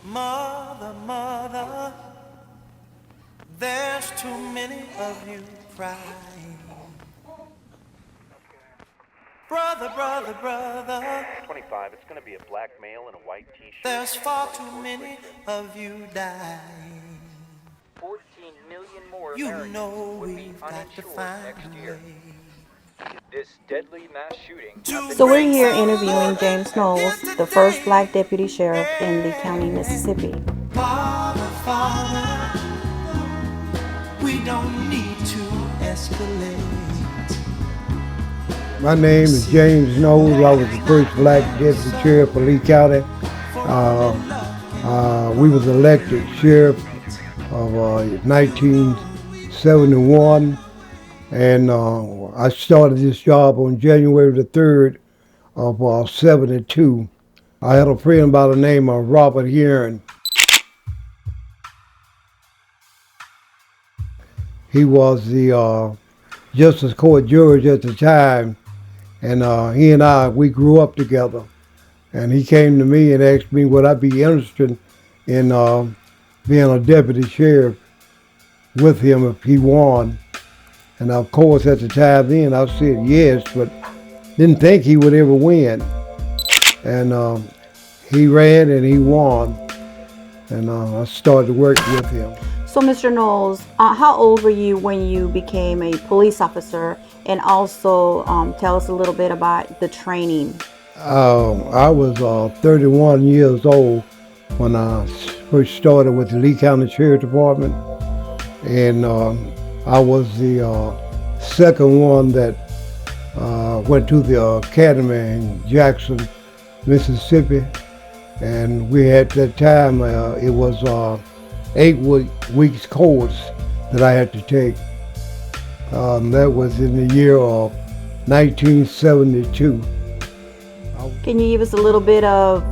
Mother, mother, there's too many of you crying. Brother, brother, brother, 25, it's going to be a black male in a white t-shirt. there's far too many of you dying. 14 million more You Americans know would be we've got to uninsured find next a year. way This deadly mass shooting to So we're bring here some interviewing order James Knowles, here the first today. black deputy sheriff in Lee County, Mississippi. Father, Father, we don't need to escalate. My name is James Knowles. I was the first black deputy sheriff of Lee County. We was elected sheriff of 1971, and I started this job on January the 3rd of 72. I had a friend by the name of Robert Heron. He was the justice court judge at the time, and he and we grew up together. And he came to me and asked me would I be interested in being a deputy sheriff with him if he won. And of course at the time then I said yes, but didn't think he would ever win. And he ran and he won. And I started to work with him. So, Mr. Knowles, how old were you when you became a police officer? And also tell us a little bit about the training. I was 31 years old when I first started with the Lee County Sheriff Department, and I was the second one that went to the academy in Jackson, Mississippi, and we had that time it was 8 weeks course that I had to take. That was in the year of 1972. Can you give us a little bit of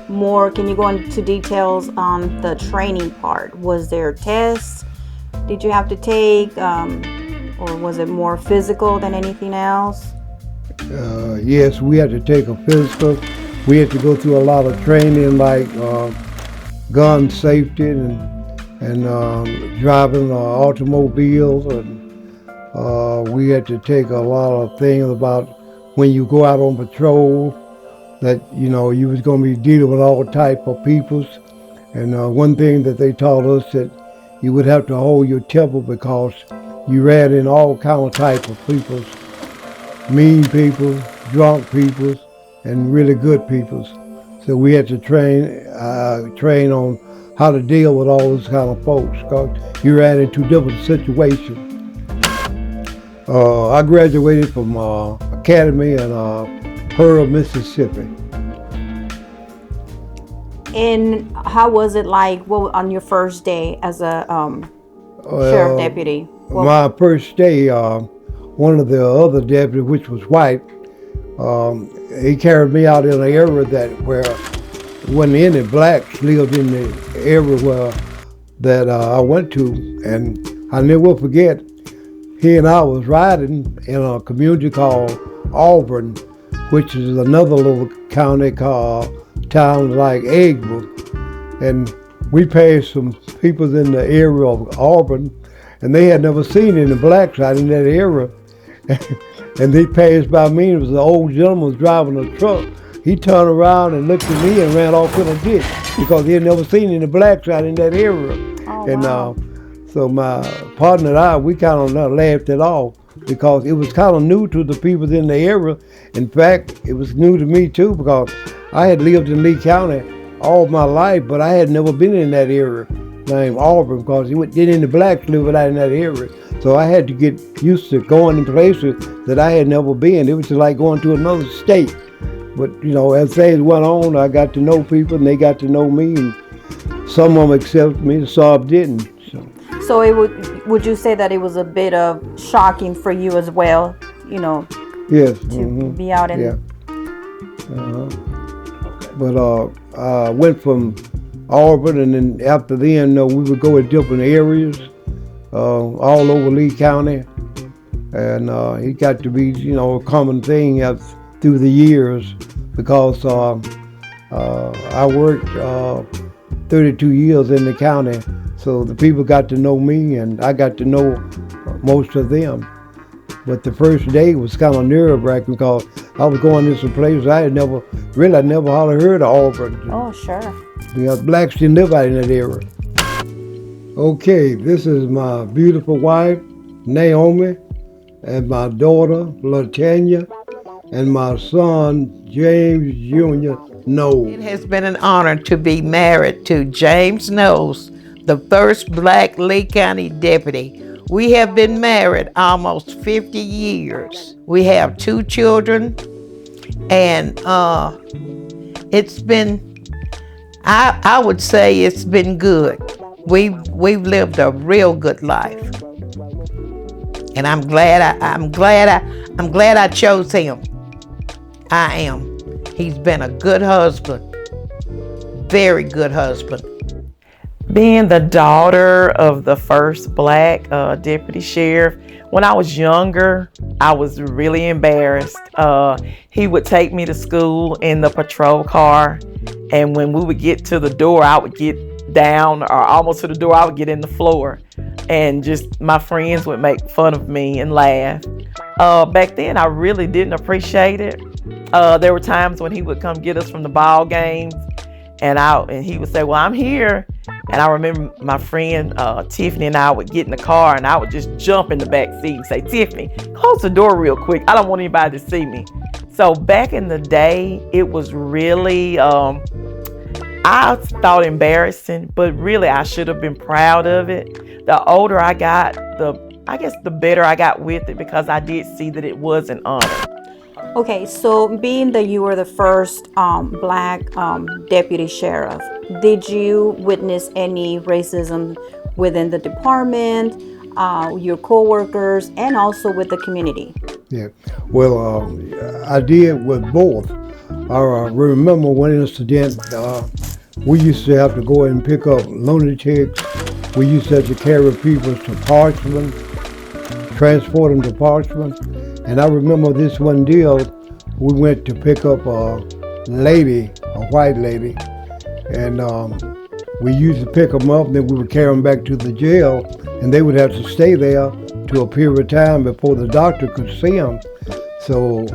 more? Can you go into details on the training part? Was there tests? Did you have to take, or was it more physical than anything else? Yes, we had to take a physical. We had to go through a lot of training, like gun safety and driving automobiles, and we had to take a lot of things about when you go out on patrol, that you was going to be dealing with all type of peoples. And one thing that they taught us that you would have to hold your temper because you ran in all kind of type of peoples, mean people, drunk peoples, and really good peoples. So we had to train on how to deal with all those kind of folks because you ran into different situations. I graduated from Academy in Pearl, Mississippi. And how was it like on your first day as a sheriff deputy? My first day, one of the other deputies, which was white, he carried me out in an area where wasn't any blacks lived in the area that I went to, and I never will forget. He and I was riding in a community called Auburn, which is another little county called town like Eggborough. And we passed some people in the area of Auburn, and they had never seen any blacks out in that area. And they passed by me, and it was an old gentleman was driving a truck. He turned around and looked at me and ran off in a ditch because he had never seen any blacks out in that area. Oh, And wow. so my partner and I, we kind of laughed it off because it was kind of new to the people in the area. In fact, it was new to me too because I had lived in Lee County all my life, but I had never been in that area named Auburn because didn't any blacks live out in that area. So I had to get used to going in places that I had never been. It was just like going to another state. But as things went on, I got to know people and they got to know me, and some of them accepted me, some didn't. So would you say that it was a bit of shocking for you as well, Yes. to be out in? Yeah. But I went from Auburn, and then after then, we would go to different areas all over Lee County, and it got to be a common thing through the years because I worked 32 years in the county, so the people got to know me, and I got to know most of them. But the first day was kind of nerve-wracking because I was going to some places I never hardly heard of Auburn. Oh, sure. Because blacks didn't live out in that area. Okay, this is my beautiful wife, Naomi, and my daughter, Latanya, and my son, James Jr. Knowles. It has been an honor to be married to James Knowles, the first black Lee County deputy. We have been married almost 50 years. We have 2 children, and it's been, I would say it's been good. We've lived a real good life, and I'm glad I chose him. I am. He's been a good husband, very good husband. Being the daughter of the first black deputy sheriff, when I was younger, I was really embarrassed. He would take me to school in the patrol car, and when we would get to the door, I would get down, or almost to the door, I would get in the floor, and just my friends would make fun of me and laugh. Back then, I really didn't appreciate it. There were times when he would come get us from the ball games, and he would say, "Well, I'm here." And I remember my friend Tiffany and I would get in the car, and I would just jump in the back seat and say, "Tiffany, close the door real quick. I don't want anybody to see me." So back in the day, it was really, I thought embarrassing, but really I should have been proud of it. The older I got, the better I got with it, because I did see that it was an honor. Okay, so being that you were the first black deputy sheriff, did you witness any racism within the department, your co-workers, and also with the community? Yeah, well, I did with both. I remember one incident, we used to have to go and pick up lunatics. We used to have to carry people to Parchment, transport them to Parchment. And I remember this one deal, we went to pick up a lady, a white lady, and we used to pick them up, and then we would carry them back to the jail, and they would have to stay there to a period of time before the doctor could see them. So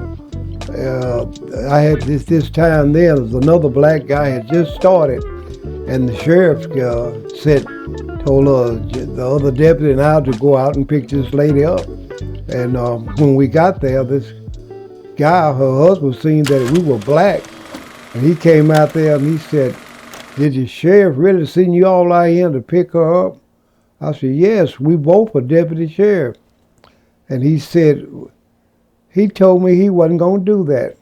I had this time there, there was another black guy had just started, and the sheriff told the other deputy and I to go out and pick this lady up. And when we got there, this guy, her husband, seen that we were black, and he came out there and he said, "Did the sheriff really send you all out here to pick her up?" I said, "Yes, we both are deputy sheriff." And he said, he told me he wasn't going to do that.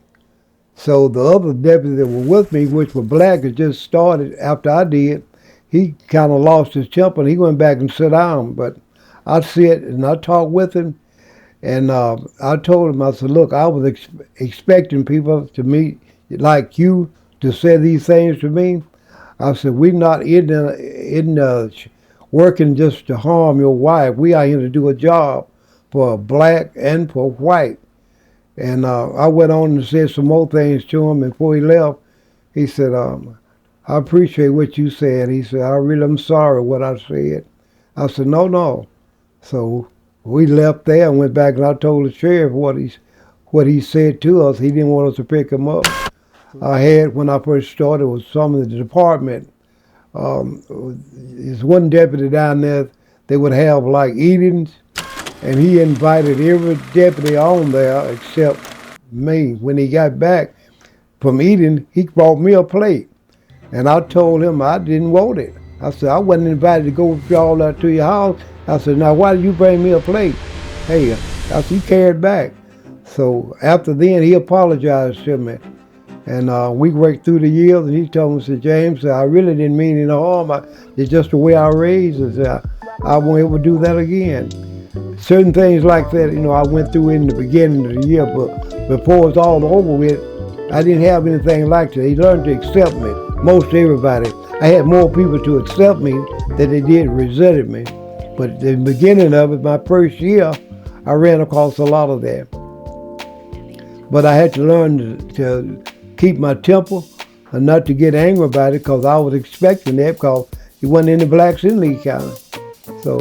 So the other deputy that were with me, which were black, had just started after I did, he kind of lost his temper and he went back and sat down. But I sit and I talked with him, and I told him, I said, "Look, I was expecting people to meet like you to say these things to me." I said, "We're not working just to harm your wife. We are here to do a job for black and for white." And I went on and said some more things to him. And before he left, he said, "I appreciate what you said." He said, I'm sorry what I said." I said, No. So we left there and went back, and I told the sheriff what he said to us. He didn't want us to pick him up. I had, when I first started, was some of the department. There's one deputy down there, they would have like eatings, and he invited every deputy on there except me. When he got back from eating, he brought me a plate, and I told him I didn't want it. I said, "I wasn't invited to go with y'all out to your house." I said, "Now why did you bring me a plate?" Hey, I said, "He carried back." So after then, he apologized to me. And we worked through the years, and he told me, said, "James, I really didn't mean any harm. It's just the way I raised us. I won't ever do that again." Certain things like that, I went through in the beginning of the year, but before it's all over with, I didn't have anything like that. He learned to accept me, most everybody. I had more people to accept me than they did resented me. But the beginning of it, my first year, I ran across a lot of that. But I had to learn to keep my temper, not to get angry about it, because I was expecting that, because there wasn't any blacks in Lee County. So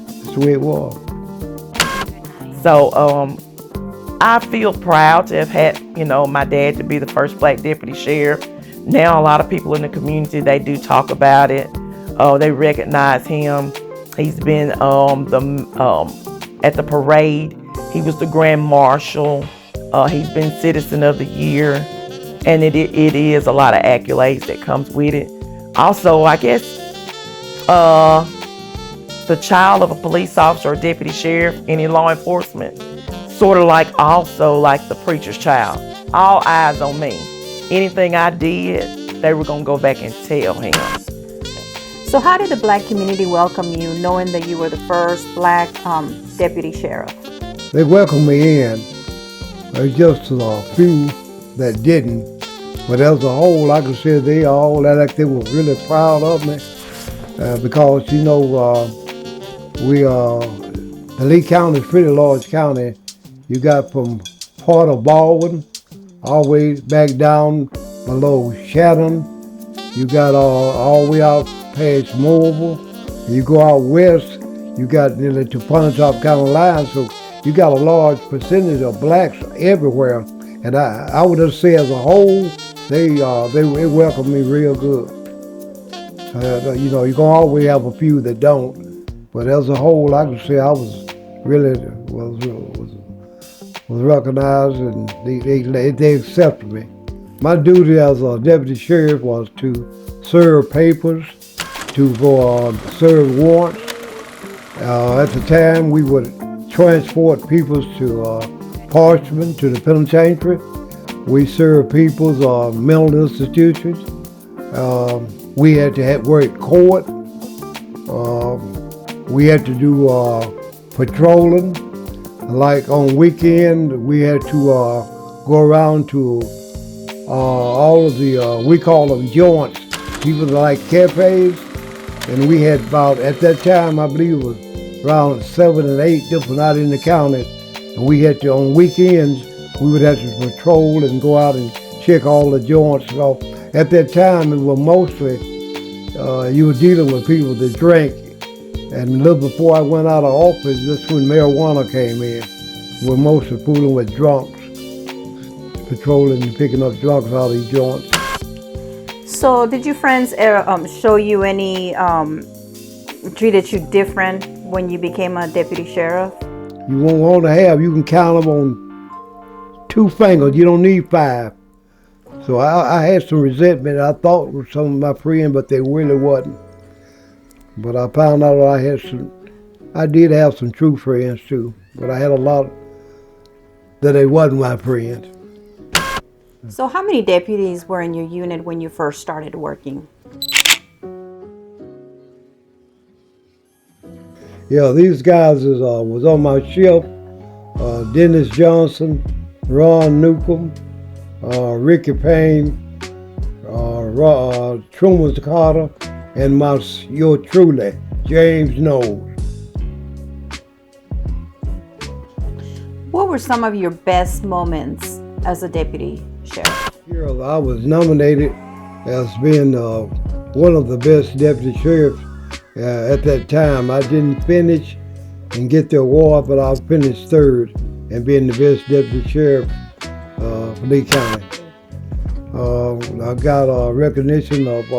that's the way it was. So I feel proud to have had, my dad to be the first black deputy sheriff. Now a lot of people in the community, they do talk about it. They recognize him. He's been at the parade. He was the grand marshal. He's been Citizen of the Year. And it is a lot of accolades that comes with it. Also, I guess the child of a police officer or deputy sheriff, any law enforcement, sort of like the preacher's child. All eyes on me. Anything I did, they were gonna go back and tell him. So how did the black community welcome you, knowing that you were the first black deputy sheriff? They welcomed me in. There's just a few that didn't. But as a whole, I could say they all act like they were really proud of me. Because, the Lee County is a pretty large county. You got from part of Baldwin all the way back down below Shannon. You got all the way out past Mobile. You go out west, you got nearly to Pontotoc County line. So you got a large percentage of blacks everywhere. And I would just say as a whole, they welcomed me real good. You're gonna always have a few that don't. But as a whole, I could say I was really was recognized, and they accepted me. My duty as a deputy sheriff was to serve papers, to go serve warrants. At the time, we would transport people to Parchment, to the penitentiary. We served people's mental institutions. We had to work court. We had to do patrolling. Like on weekend, we had to go around to all of the, we call them joints, people like cafes. And we had about, at that time, I believe it was around 7 and 8 different out in the county. And we had to, on weekends, we would have to patrol and go out and check all the joints. So at that time, it was mostly, you were dealing with people that drank. And a little before I went out of office, that's when marijuana came in. We're mostly fooling with drunks, patrolling and picking up drunks out of these joints. So did your friends show you any, treated you different when you became a deputy sheriff? You won't want to have, you can count them on 2 fingers, you don't need 5. So I had some resentment I thought were some of my friends, but they really wasn't. But I found out I did have some true friends too, but I had a lot that they wasn't my friends. So how many deputies were in your unit when you first started working? Yeah, these guys was on my shift. Dennis Johnson, Ron Newcomb, Ricky Payne, Truman Carter, and yours truly, James Knowles. What were some of your best moments as a deputy sheriff? Here, I was nominated as being one of the best deputy sheriffs at that time. I didn't finish and get the award, but I finished 3rd and being the best deputy sheriff for Lee County. I got a recognition of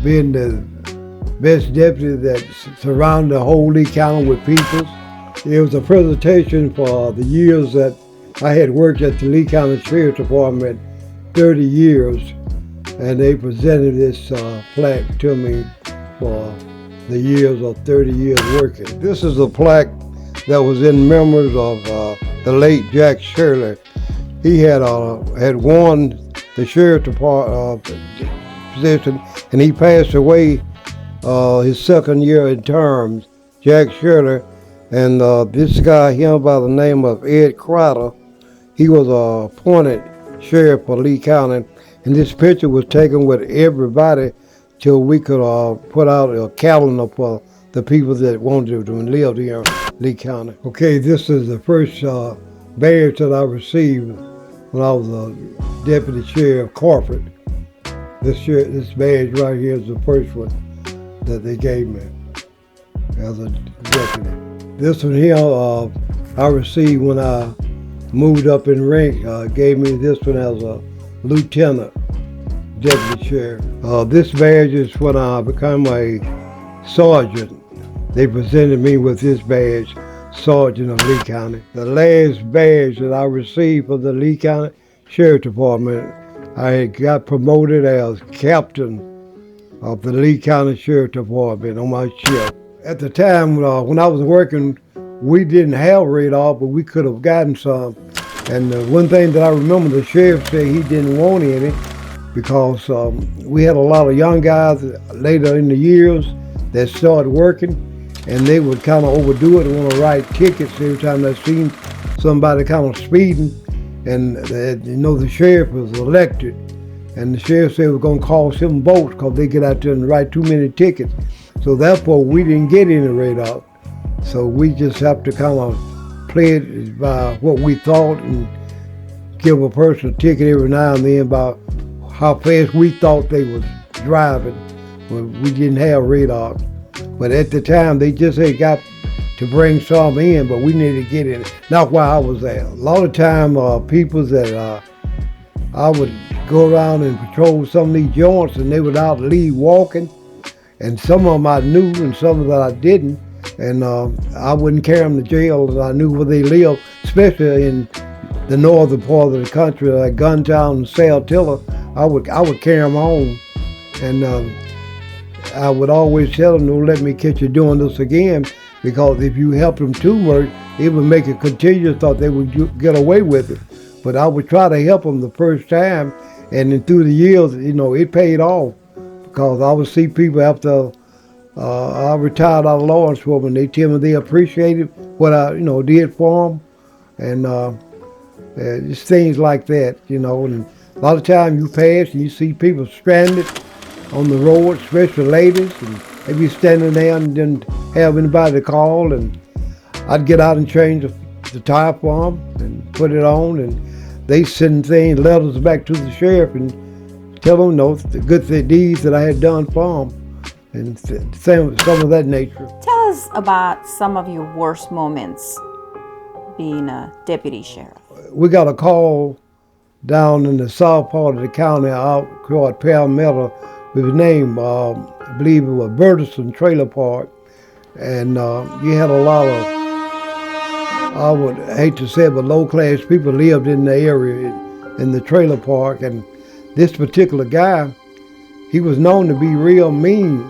being the best deputy that surrounded the whole Lee County with people. It was a presentation for the years that I had worked at the Lee County Sheriff Department, 30 years, and they presented this plaque to me for the years of 30 years working. This is a plaque that was in memory of the late Jack Shirley. He had won the Sheriff Department position, and he passed away his 2nd year in term, Jack Shirley. And this guy here by the name of Ed Crowder, he was appointed sheriff for Lee County. And this picture was taken with everybody till we could put out a calendar for the people that wanted to live here in Lee County. Okay, this is the first badge that I received when I was a deputy sheriff corporate. This badge right here is the first one that they gave me as a deputy. This one here I received when I moved up in rank. Gave me this one as a lieutenant deputy sheriff. This badge is when I became a sergeant. They presented me with this badge, Sergeant of Lee County. The last badge that I received from the Lee County Sheriff Department, I had got promoted as captain of the Lee County Sheriff Department on my ship. At the time when I was working, we didn't have radar, but we could have gotten some. And one thing that I remember, the sheriff said he didn't want any because we had a lot of young guys later in the years that started working, and they would kind of overdo it and want to write tickets every time they seen somebody kind of speeding. And the sheriff was elected, and the sheriff said we're going to cost him votes because they get out there and write too many tickets. So therefore, we didn't get any radar. So we just have to kind of play it by what we thought and give a person a ticket every now and then about how fast we thought they was driving. Well, we didn't have radar. But at the time, they just had got to bring some in, but we needed to get in. Not while I was there. A lot of time, people that I would go around and patrol some of these joints, and they would out leave walking. And some of them I knew, and some of that I didn't. And I wouldn't carry them to jail, and I knew where they lived, especially in the northern part of the country, like Guntown and Saltillo. I would carry them home, and I would always tell them, don't let me catch you doing this again, because if you help them too much, it would make it continuous, thought they would get away with it. But I would try to help them the first time, and then through the years, it paid off, because I would see people after I retired out of law enforcement, they tell me they appreciated what I, did for them, and just things like that, And a lot of times you pass and you see people stranded on the road, especially ladies, and they be standing there and didn't have anybody to call, and I'd get out and change the tire for them and put it on, and they send letters back to the sheriff and tell them, the good deeds that I had done for them, and some of that nature. Tell us about some of your worst moments being a deputy sheriff. We got a call down in the south part of the county out called Palmetto with his name, I believe it was Burleson Trailer Park, and you had a lot of, I would hate to say it, but low-class people lived in the area in the trailer park, and this particular guy, he was known to be real mean,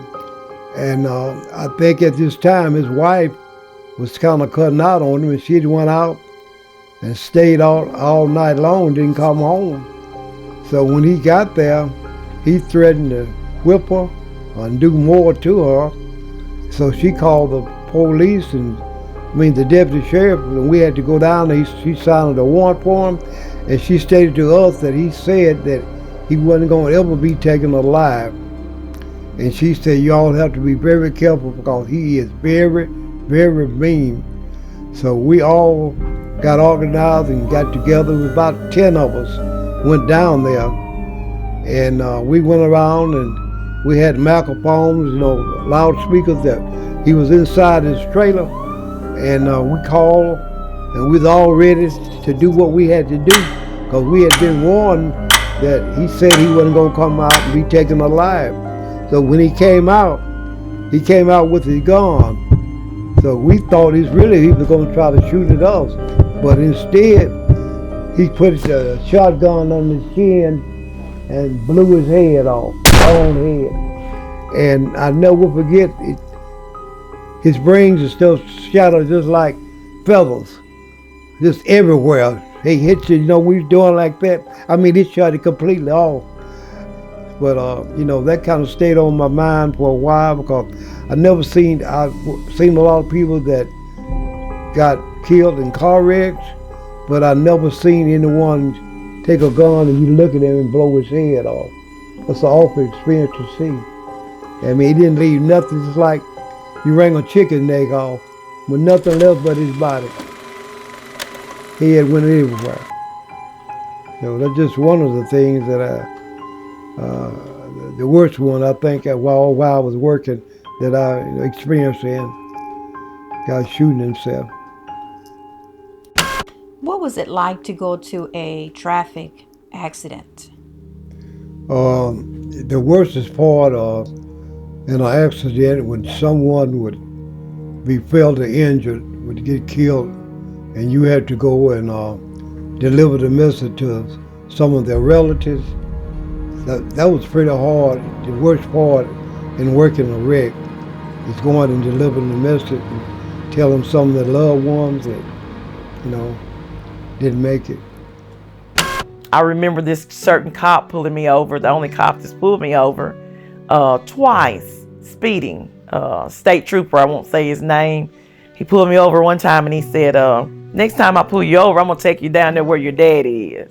and I think at this time his wife was kind of cutting out on him, and she went out and stayed all night long, didn't come home. So when he got there, he threatened to whip her and do more to her. So she called the police, the deputy sheriff, and we had to go down there. She signed a warrant for him, and she stated to us that he said that he wasn't going to ever be taken alive. And she said, you all have to be very careful because he is very, very mean. So we all got organized and got together. About 10 of us went down there, and we went around, and we had microphones, loudspeakers that he was inside his trailer, and we called, and we was all ready to do what we had to do, because we had been warned that he said he wasn't going to come out and be taken alive. So when he came out with his gun. So we thought he was going to try to shoot at us, but instead he put a shotgun on his chin and blew his head off, own head. And I never forget it. His brains are still shattered just like feathers, just everywhere. He hit you, we was doing like that. It shut it completely off. But, that kind of stayed on my mind for a while, because I've seen a lot of people that got killed in car wrecks, but I never seen anyone take a gun and you look at him and blow his head off. That's an awful experience to see. He didn't leave nothing, just like you rang a chicken neck off with nothing left but his body. Head went everywhere. So that's just one of the things that the worst one I think while I was working that I experienced in. Guy shooting himself. What was it like to go to a traffic accident? The worstest part in an accident when someone would be felt or injured, would get killed, and you had to go and deliver the message to some of their relatives. That was pretty hard. The worst part in working a wreck is going and delivering the message and telling some of their loved ones that, didn't make it. I remember this certain cop pulling me over, the only cop that's pulled me over, twice, speeding. State trooper, I won't say his name. He pulled me over one time and he said, next time I pull you over, I'm gonna take you down there where your daddy is.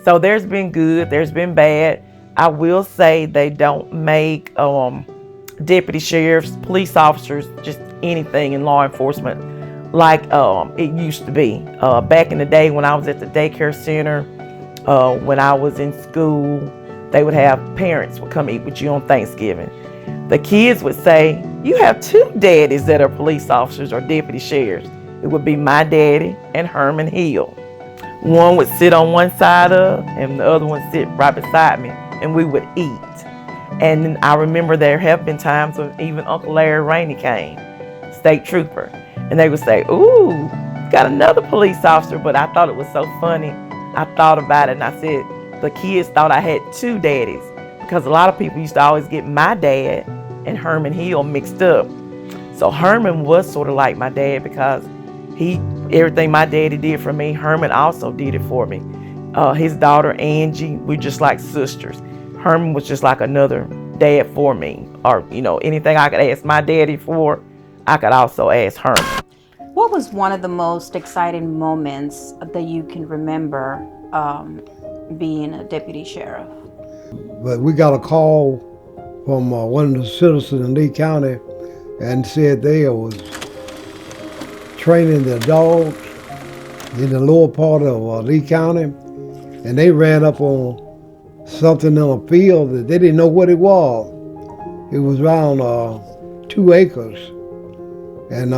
So there's been good, there's been bad. I will say they don't make deputy sheriffs, police officers, just anything in law enforcement like it used to be. Back in the day when I was at the daycare center, when I was in school, they would have parents would come eat with you on Thanksgiving. The kids would say, you have two daddies that are police officers or deputy sheriffs. It would be my daddy and Herman Hill. One would sit on one side of and the other one sit right beside me, and we would eat. And I remember there have been times when even Uncle Larry Rainey came, state trooper, and they would say, ooh, got another police officer. But I thought it was so funny. I thought about it and I said, the kids thought I had two daddies, because a lot of people used to always get my dad and Herman Hill mixed up. So Herman was sort of like my dad because everything my daddy did for me, Herman also did it for me. His daughter Angie, we're just like sisters. Herman was just like another dad for me. Or, anything I could ask my daddy for, I could also ask Herman. What was one of the most exciting moments that you can remember being a deputy sheriff? But we got a call from one of the citizens in Lee County and said they was training their dogs in the lower part of Lee County, and they ran up on something in a field that they didn't know what it was. It was around 2 acres, and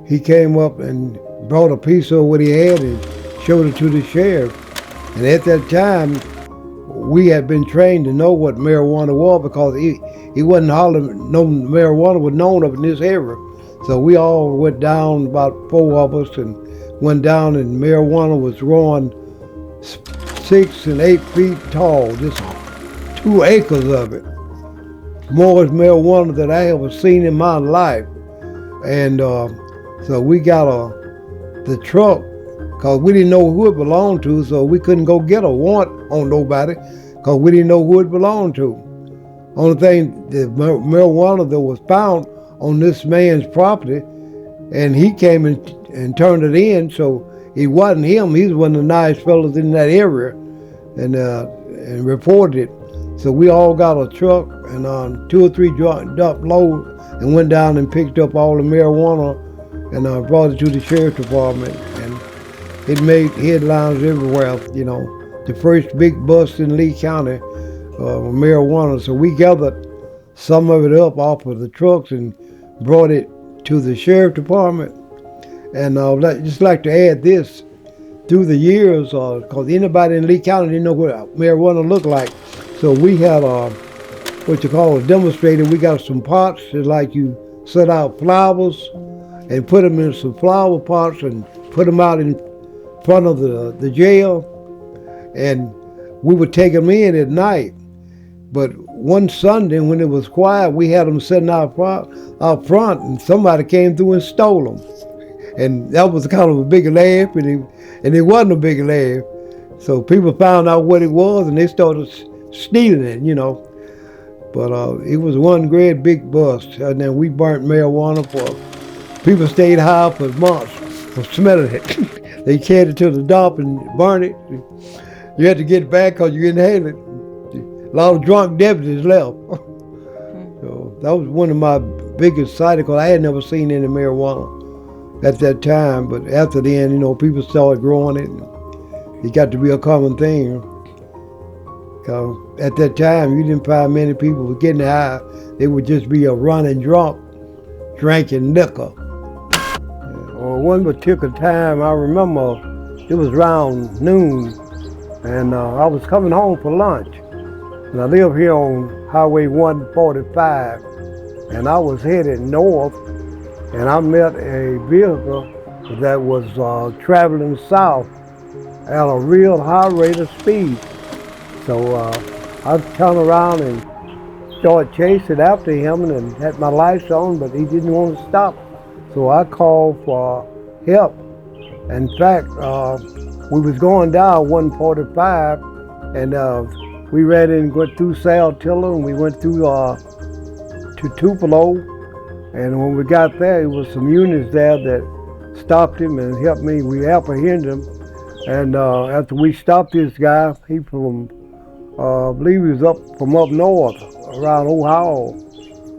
he came up and brought a piece of what he had and showed it to the sheriff. And at that time, we had been trained to know what marijuana was because he wasn't hollering, no marijuana was known of in this area. So we all went down, about 4 of us, and went down, and marijuana was growing 6 and 8 feet tall, just 2 acres of it. More marijuana than I ever seen in my life. And so we got the truck, because we didn't know who it belonged to, so we couldn't go get a warrant on nobody, because we didn't know who it belonged to. Only thing, the marijuana that was found on this man's property, and he came and turned it in, so it wasn't him. He's one of the nice fellows in that area, and reported it. So we all got a truck and 2 or 3 dump loads and went down and picked up all the marijuana and brought it to the sheriff's department. And it made headlines everywhere, the first big bust in Lee County of marijuana. So we gathered some of it up off of the trucks and brought it to the sheriff's department. And I'd just like to add this. Through the years, because anybody in Lee County didn't know what marijuana looked like. So we had what you call a demonstrator. We got some pots that like you set out flowers and put them in some flower pots and put them out in front of the jail. And we would take them in at night. But one Sunday when it was quiet, we had them sitting out front, and somebody came through and stole them. And that was kind of a big laugh, and it wasn't a big laugh. So people found out what it was, and they started stealing it, But it was one great big bust, and then we burnt marijuana for, people stayed high for months for smelling it. They carried it to the dump and burned it. You had to get it back because you inhaled it. A lot of drunk deputies left. So that was one of my biggest sightings, because I had never seen any marijuana at that time. But after then, people started growing it. it got to be a common thing. At that time, you didn't find many people getting high. They would just be a running drunk, drinking liquor. Or one particular time, I remember it was around noon, and I was coming home for lunch. And I live here on Highway 145, and I was headed north, and I met a vehicle that was traveling south at a real high rate of speed. So I turned around and started chasing after him and had my lights on, but he didn't want to stop. So I called for help. In fact, we was going down 145, and we ran in, went through Tupelo, and we went through to Tupelo. And when we got there, there was some units there that stopped him and helped me. We apprehended him. And after we stopped this guy, he from, I believe he was from up north, around Ohio.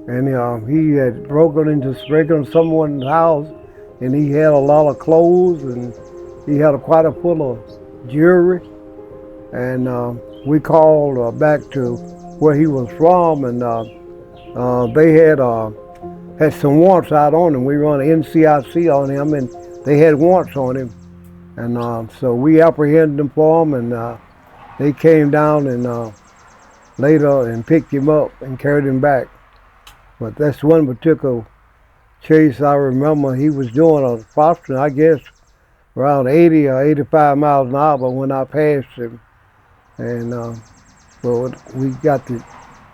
And he had broken into someone's house, and he had a lot of clothes, and he had quite a full of jewelry. And we called back to where he was from, and they had some warrants out on him. We run NCIC on him, and they had warrants on him. And so we apprehended him for him, and they came down and later and picked him up and carried him back. But that's one particular chase I remember. He was doing approximately, I guess, around 80 or 85 miles an hour when I passed him. And well, we got the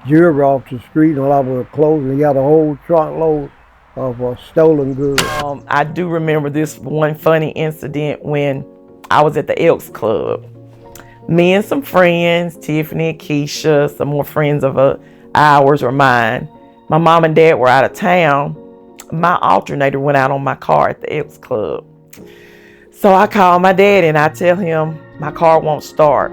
jewelry off the street and a lot of the clothes, and he got a whole trunk load of stolen goods. I do remember this one funny incident when I was at the Elks Club. Me and some friends, Tiffany and Keisha, some more friends of ours or mine. My mom and dad were out of town. My alternator went out on my car at the Elks Club. So I call my dad and I tell him my car won't start.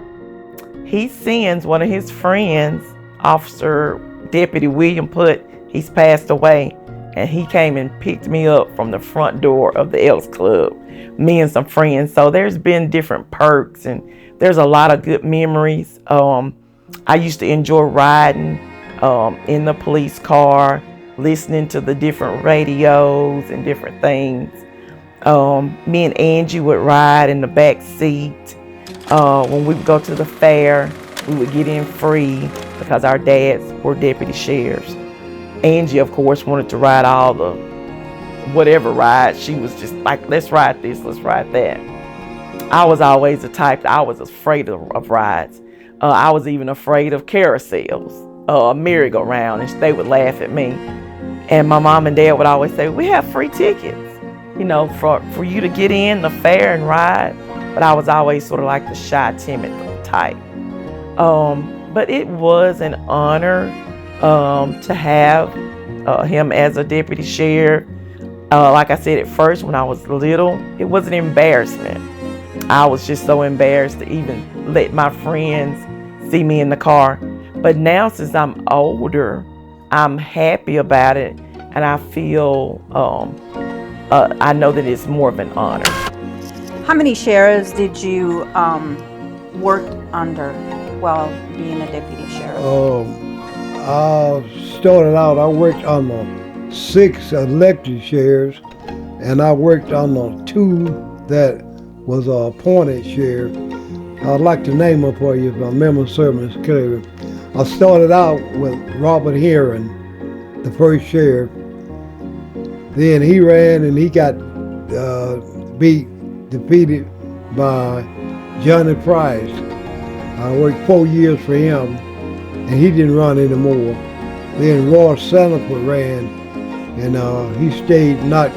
He sends one of his friends, Officer Deputy William Putt, he's passed away, and he came and picked me up from the front door of the Elks Club, me and some friends. So there's been different perks, and there's a lot of good memories. I used to enjoy riding in the police car, listening to the different radios and different things. Me and Angie would ride in the back seat. When we would go to the fair, we would get in free because our dads were deputy sheriffs. Angie, of course, wanted to ride all the whatever ride. She was just like, let's ride this, let's ride that. I was always the type that I was afraid of rides. I was even afraid of carousels, merry-go-round, and they would laugh at me. And my mom and dad would always say, we have free tickets, you know, for you to get in the fair and ride. But I was always sort of like the shy, timid type. But it was an honor to have him as a deputy sheriff. Like I said, at first when I was little, it was an embarrassment. I was just so embarrassed to even let my friends see me in the car. But now, since I'm older, I'm happy about it, and I feel, I know that it's more of an honor. How many sheriffs did you work under while being a deputy sheriff? I started out, I worked on 6 elected sheriffs, and I worked on 2 that was appointed sheriff. I'd like to name them for you if my memory serves me clearly. I started out with Robert Heron, the first sheriff. Then he ran and he got defeated by Johnny Price. I worked 4 years for him, and he didn't run anymore. Then Roy Sanford ran, and he stayed not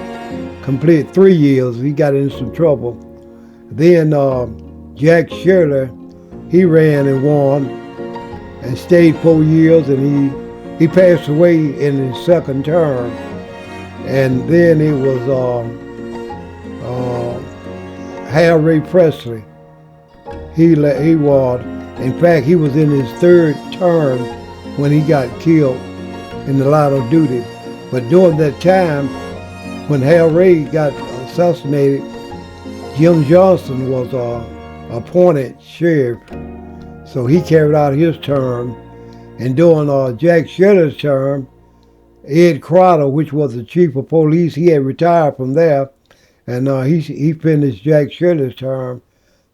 complete 3 years. He got in some trouble. Then Jack Shirley, he ran and won and stayed 4 years, and he passed away in his second term. And then it was Harry Presley. He was, in fact, he was in his 3rd term when he got killed in the line of duty. But during that time, when Harry got assassinated, Jim Johnson was appointed sheriff. So he carried out his term. And during Jack Shedder's term, Ed Crowder, which was the chief of police, he had retired from there, and he finished Jack Shedder's term.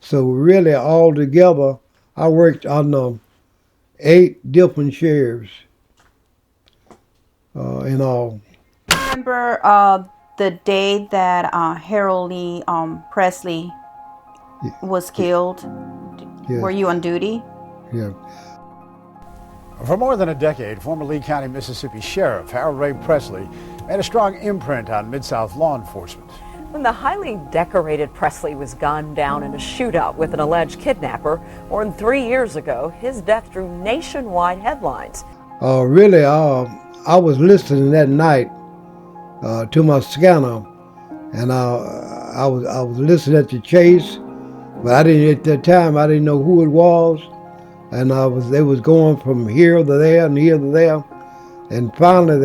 So really, all together, I worked on 8 different sheriffs in all. Remember the day that Harold Lee Presley was killed? Yes. Were you on duty? Yeah. For more than a decade, former Lee County, Mississippi Sheriff Harold Ray Presley made a strong imprint on Mid-South law enforcement. When the highly decorated Presley was gunned down in a shootout with an alleged kidnapper more than 3 years ago, his death drew nationwide headlines. Really, I was listening that night to my scanner, and I was listening at the chase, but at that time I didn't know who it was, and they was going from here to there and here to there, and finally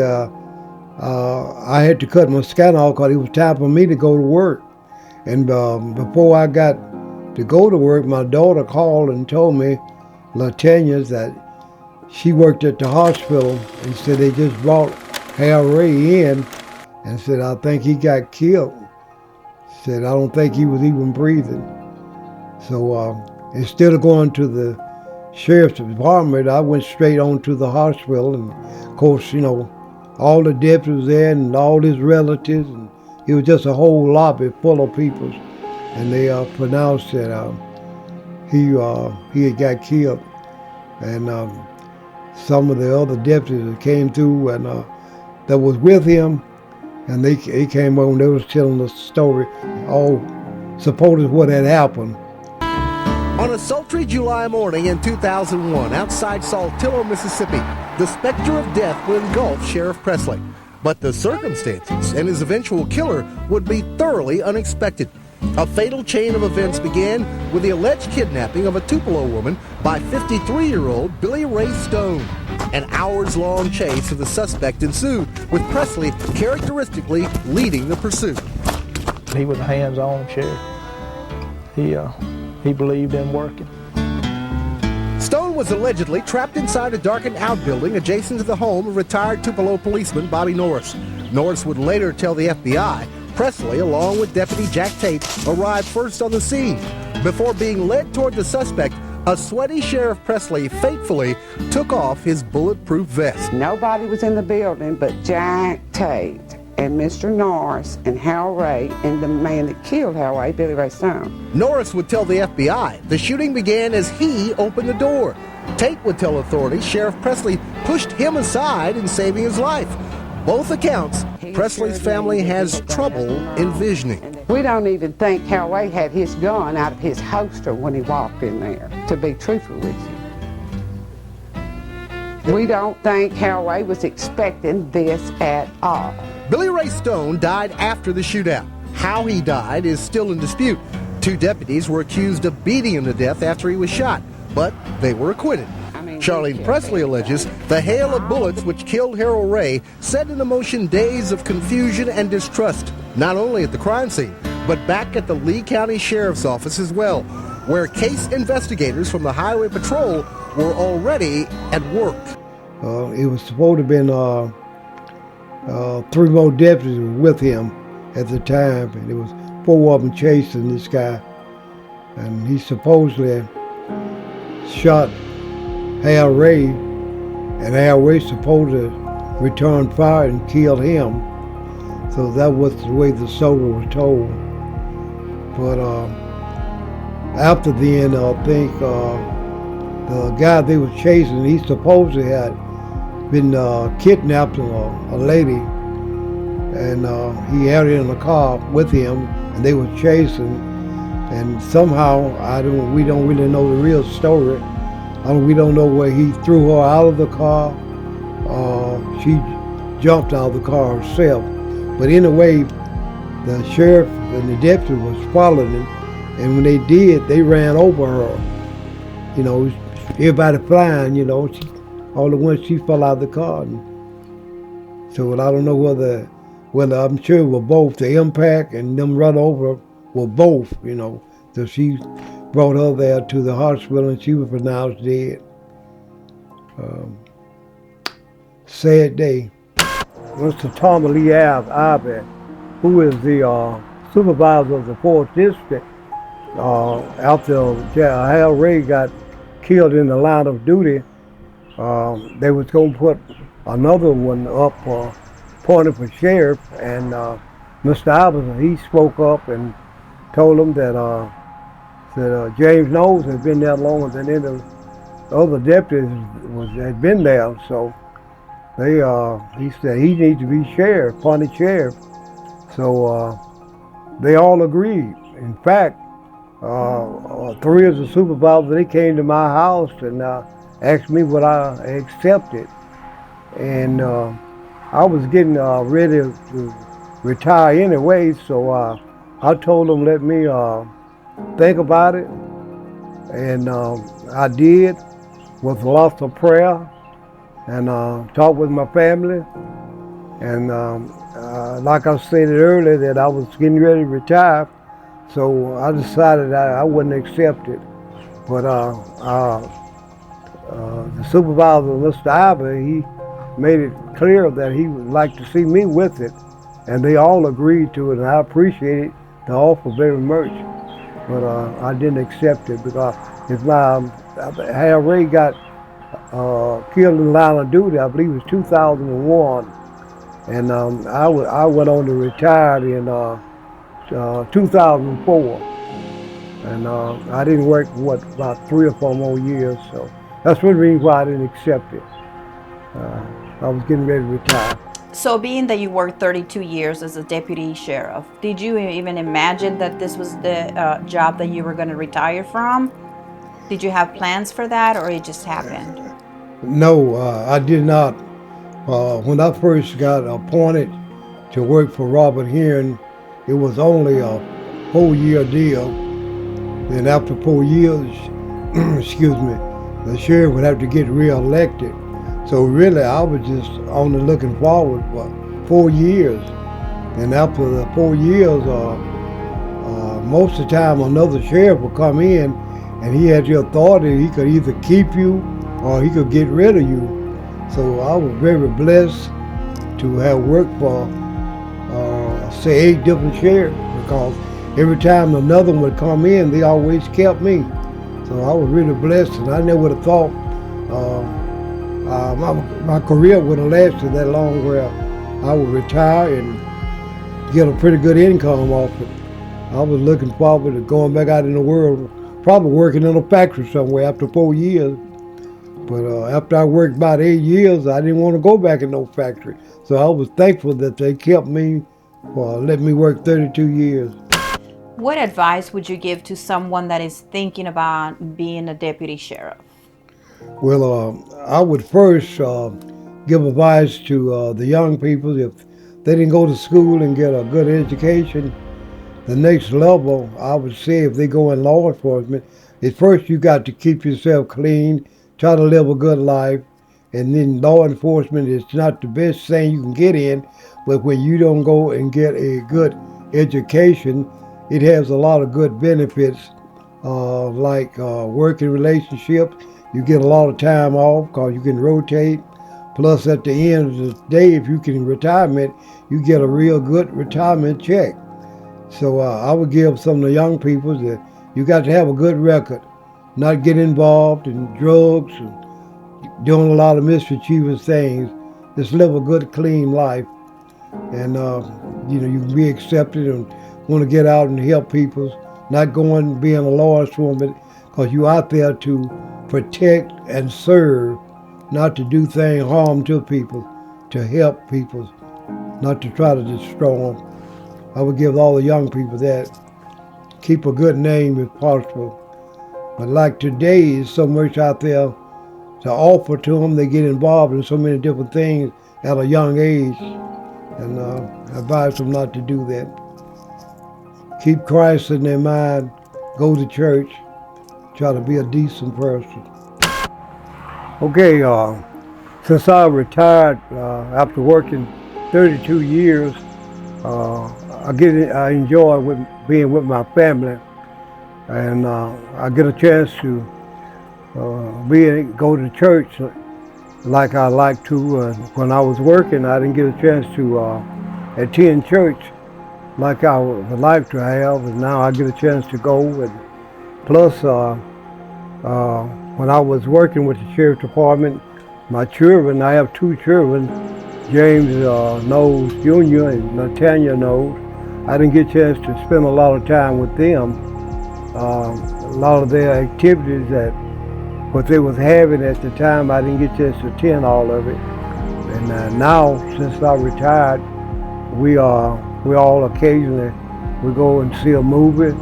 I had to cut my scanner off because it was time for me to go to work. And before I got to go to work, my daughter called and told me, LaTanya, that she worked at the hospital and said they just brought Harold Ray in and said, I think he got killed. Said, I don't think he was even breathing. So instead of going to the sheriff's department, I went straight on to the hospital. And of course, you know, all the deputies there and all his relatives, and it was just a whole lobby full of people. And they pronounced that he had got killed. And some of the other deputies that came through and that was with him, and they came over and they was telling the story, all supported what had happened. On a sultry July morning in 2001, outside Saltillo, Mississippi, the specter of death would engulf Sheriff Presley. But the circumstances and his eventual killer would be thoroughly unexpected. A fatal chain of events began with the alleged kidnapping of a Tupelo woman by 53-year-old Billy Ray Stone. An hours-long chase of the suspect ensued, with Presley characteristically leading the pursuit. He was a hands-on sheriff. He believed in working. Stone was allegedly trapped inside a darkened outbuilding adjacent to the home of retired Tupelo policeman Bobby Norris. Norris would later tell the FBI Presley, along with Deputy Jack Tate, arrived first on the scene. Before being led toward the suspect, a sweaty Sheriff Presley fatefully took off his bulletproof vest. Nobody was in the building but Jack Tate and Mr. Norris and Harold Ray and the man that killed Harold Ray, Billy Ray Stone. Norris would tell the FBI the shooting began as he opened the door. Tate would tell authorities Sheriff Presley pushed him aside in saving his life. Both accounts, Presley's family has trouble envisioning. We don't even think Harold Ray had his gun out of his holster when he walked in there, to be truthful with you. We don't think Harold Ray was expecting this at all. Billy Ray Stone died after the shootout. How he died is still in dispute. 2 deputies were accused of beating him to death after he was shot, but they were acquitted. Charlene Presley alleges the hail of bullets which killed Harold Ray set into motion days of confusion and distrust, not only at the crime scene, but back at the Lee County Sheriff's Office as well, where case investigators from the Highway Patrol were already at work. It was supposed to have been 3 more deputies with him at the time, and there was 4 of them chasing this guy, and he supposedly shot Harold Ray, and Harold Ray supposed to return fire and kill him. So that was the way the story was told. But after then, I think the guy they were chasing, he supposedly had been kidnapping a lady, and he had her in a car with him, and they were chasing. And somehow, we don't really know the real story. We don't know where he threw her out of the car. She jumped out of the car herself. But in a way, the sheriff and the deputy was following him, and when they did, they ran over her. You know, everybody flying, you know, all at once she fell out of the car. And so I don't know whether I'm sure it was both, the impact and them run over were both, you know. So she brought her there to the hospital, and she was pronounced dead. Sad day. Mr. Thomas Lee Abbott, who is the supervisor of the 4th District, after Hal Ray got killed in the line of duty, they was going to put another one up appointed for sheriff, and Mr. Iverson, he spoke up and told him that James Knowles had been there longer than any of the other deputies had been there, so he said he needs to be sheriff, appointed sheriff. So they all agreed. In fact, 3 of the supervisors, they came to my house and asked me what I accepted. And I was getting ready to retire anyway, so I told them let me think about it. And I did, with lots of prayer, and talked with my family. And like I stated earlier, that I was getting ready to retire, so I decided I wouldn't accept it. But the supervisor, Mr. Ivor, he made it clear that he would like to see me with it, and they all agreed to it, and I appreciated the offer very much. But I didn't accept it because if Hal Ray got killed in the line of duty, I believe it was 2001, and I went on to retire in 2004, and I didn't work about 3 or 4 more years, so that's one reason why I didn't accept it. I was getting ready to retire. So being that you worked 32 years as a deputy sheriff, did you even imagine that this was the job that you were going to retire from? Did you have plans for that, or it just happened? No, I did not. When I first got appointed to work for Robert Heron, it was only a 4-year deal. Then after 4 years, excuse me, the sheriff would have to get reelected. So really, I was just only looking forward for 4 years. And after the 4 years, most of the time another sheriff would come in, and he had the authority. He could either keep you or he could get rid of you. So I was very blessed to have worked for, say, 8 different sheriffs, because every time another one would come in, they always kept me. So I was really blessed, and I never would have thought my career would have lasted that long, where I would retire and get a pretty good income off it. I was looking forward to going back out in the world, probably working in a factory somewhere after 4 years. But after I worked about 8 years, I didn't want to go back in no factory. So I was thankful that they kept me for letting me work 32 years. What advice would you give to someone that is thinking about being a deputy sheriff? Well, I would first give advice to the young people. If they didn't go to school and get a good education, the next level, I would say, if they go in law enforcement, is first you got to keep yourself clean, try to live a good life, and then law enforcement is not the best thing you can get in, but when you don't go and get a good education, it has a lot of good benefits, like working relationships. You get a lot of time off because you can rotate. Plus, at the end of the day, if you can retirement, you get a real good retirement check. So I would give some of the young people that you got to have a good record, not get involved in drugs and doing a lot of mischievous things. Just live a good, clean life, and you can be accepted and want to get out and help people. Not going being a law enforcement, because you're out there to protect and serve, not to do things harm to people, to help people, not to try to destroy them. I would give all the young people that. Keep a good name if possible. But like today, there's so much out there to offer to them. They get involved in so many different things at a young age, and I advise them not to do that. Keep Christ in their mind, go to church, try to be a decent person. Okay, since I retired after working 32 years, I enjoy being with my family, and I get a chance to go to church like I like to. When I was working, I didn't get a chance to attend church like I would like to have, and now I get a chance to go. And plus, when I was working with the sheriff's department, my children, I have 2 children, James Knowles Jr. and Natanya Knowles. I didn't get a chance to spend a lot of time with them. A lot of their activities that what they was having at the time, I didn't get a chance to attend all of it. And now, since I retired, we all occasionally, we go and see a movie,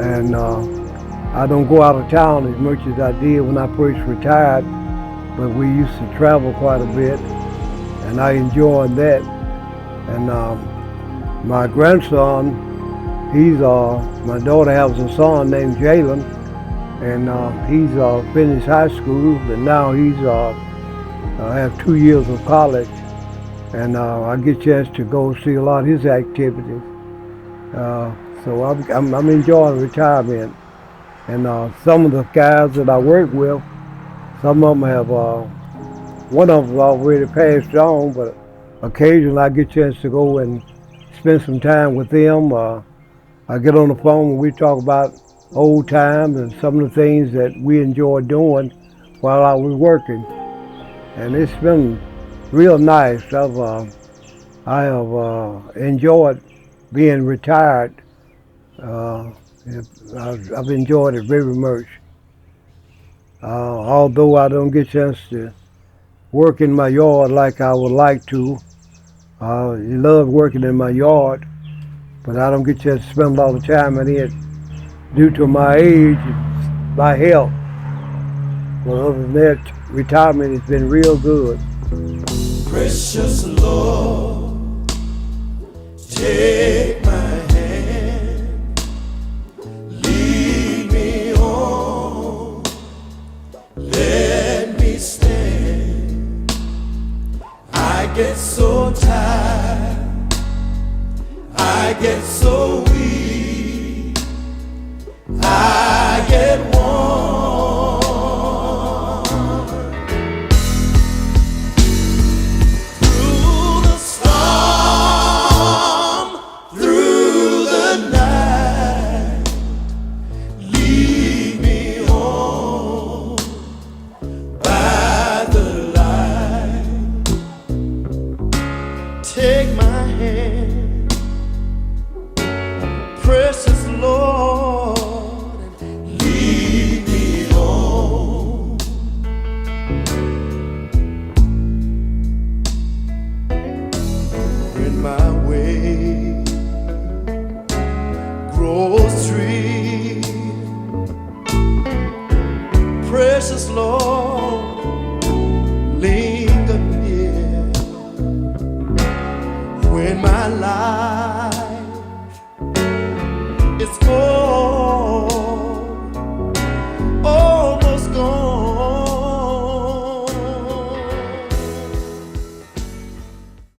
and I don't go out of town as much as I did when I first retired, but we used to travel quite a bit, and I enjoyed that. And my grandson, my daughter has a son named Jalen, and he's finished high school, and now he's have 2 years of college, and I get a chance to go see a lot of his activities. So I'm enjoying retirement, and some of the guys that I work with, some of them have, one of them already passed on, but occasionally I get a chance to go and spend some time with them. I get on the phone and we talk about old times and some of the things that we enjoy doing while I was working. And it's been real nice. I have enjoyed being retired. I've enjoyed it very much. Although I don't get a chance to work in my yard like I would like to. I love working in my yard, but I don't get a chance to spend a lot of time in it due to my age and my health. But other than that, retirement has been real good. Precious Lord, take my hand, lead me on, let me stand. I get so tired, I get so weak, I get worn. Through the storm, through the night, lead me home by the light. Take my hand, precious Lord, and lead me home. When my way grows tree, precious Lord,